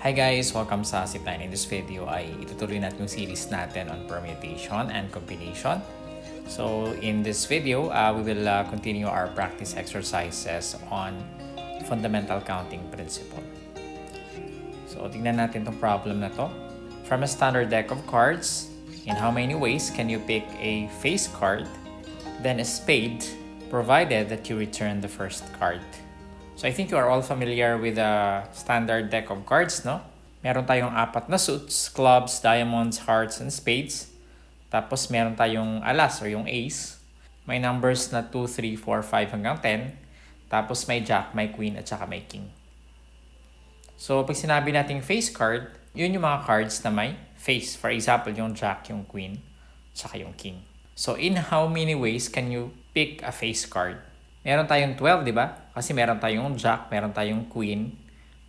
Hi guys! Welcome sa Zipline. In this video ay itutuloy natin yung series natin on permutation and combination. So in this video, we will continue our practice exercises on fundamental counting principle. So tingnan natin tong problem na to. From a standard deck of cards, in how many ways can you pick a face card, then a spade, provided that you return the first card? So I think you are all familiar with the standard deck of cards, no? Meron tayong apat na suits, clubs, diamonds, hearts, and spades. Tapos meron tayong alas or yung ace. May numbers na 2, 3, 4, 5 hanggang 10. Tapos may jack, may queen, at saka may king. So pag sinabi nating face card, yun yung mga cards na may face. For example, yung jack, yung queen, at saka yung king. So in how many ways can you pick a face card? Meron tayong 12, di ba? Kasi meron tayong jack, meron tayong queen,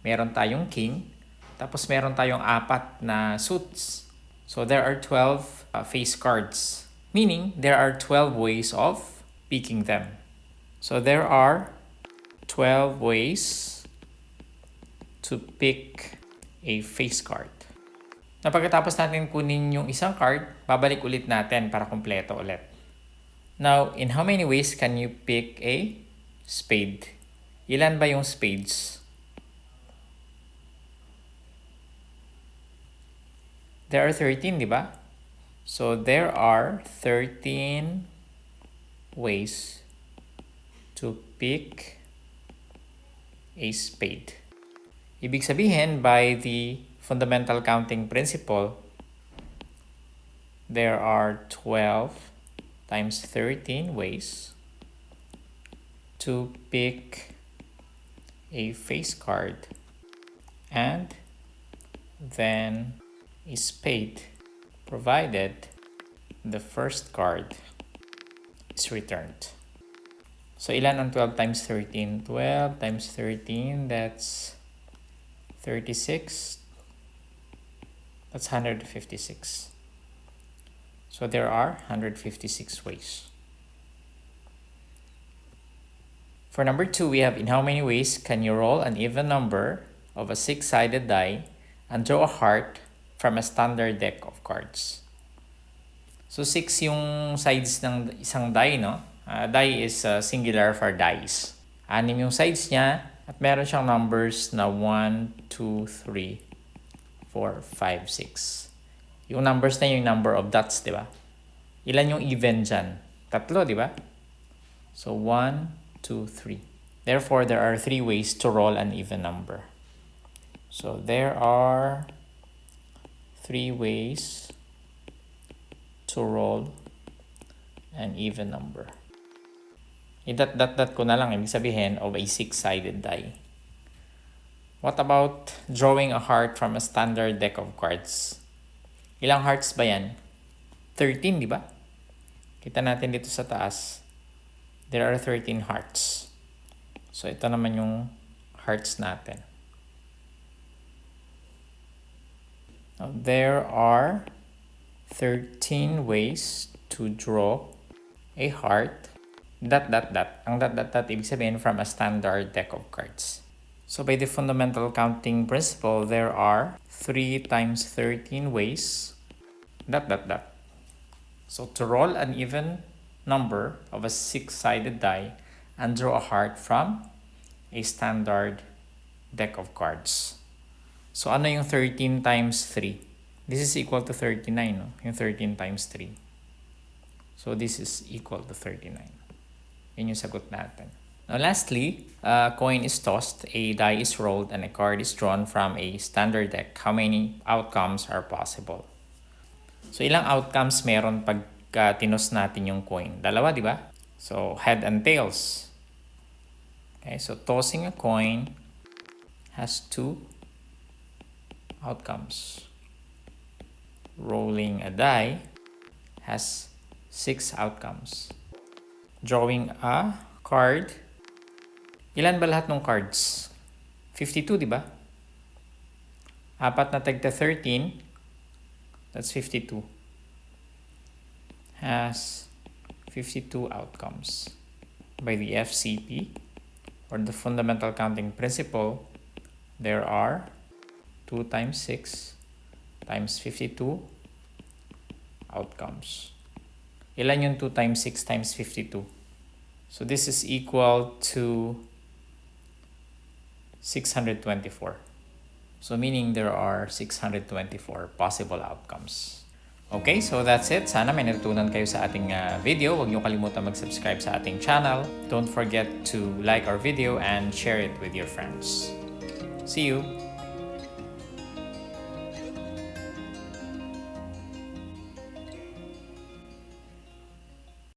meron tayong king, tapos meron tayong apat na suits. So there are 12 face cards, meaning there are 12 ways of picking them. So there are 12 ways to pick a face card. Na pagkatapos natin kunin yung isang card, babalik ulit natin para kumpleto ulit. Now, in how many ways can you pick a spade? Ilan ba yung spades? There are 13, di ba? So, there are 13 ways to pick a spade. Ibig sabihin, by the fundamental counting principle, there are 12 times 13 ways to pick a face card and then a spade, provided the first card is returned. So ilan ang 12 times 13? 12 times 13, that's 36. That's 156. So there are 156 ways. For number 2, we have in how many ways can you roll an even number of a 6-sided die and draw a heart from a standard deck of cards. So 6 yung sides ng isang die, no? Die is singular for dice. 6 yung sides niya at meron siyang numbers na 1, 2, 3, 4, 5, 6. Yung numbers na yung number of dots, di ba? Ilan yung even dyan? 3, di ba? So, 1, 2, 3. Therefore, there are 3 ways to roll an even number. So, there are 3 ways to roll an even number. I-dot ko na lang, ibig sabihin, of a 6-sided die. What about drawing a heart from a standard deck of cards? Ilang hearts ba yan? 13, di ba? Kita natin dito sa taas. There are 13 hearts. So, ito naman yung hearts natin. Now, there are 13 ways to draw a heart. Dot. Ang dot, ibig sabihin from a standard deck of cards. So, by the fundamental counting principle, there are 3 times 13 ways. Dot. So, to roll an even number of a 6-sided die and draw a heart from a standard deck of cards. So, ano yung 13 times 3? This is equal to 39, no? Yung 13 times 3. So, this is equal to 39. Yun yung sagot natin. Now, lastly, a coin is tossed, a die is rolled, and a card is drawn from a standard deck. How many outcomes are possible? So, ilang outcomes meron pag tinos natin yung coin? 2, di ba? So, head and tails. Okay, so tossing a coin has 2 outcomes. Rolling a die has 6 outcomes. Drawing a card. Ilan ba lahat ng cards? 52, di ba? 4 na tagta 13. That's 52. Has 52 outcomes. By the FCP, or the fundamental counting principle, there are 2 times 6 times 52 outcomes. Ilan yung 2 times 6 times 52? So this is equal to 624. So meaning there are 624 possible outcomes. Okay, so that's it. Sana may natutunan kayo sa ating video. Huwag niyo kalimutan mag-subscribe sa ating channel. Don't forget to like our video and share it with your friends. See you!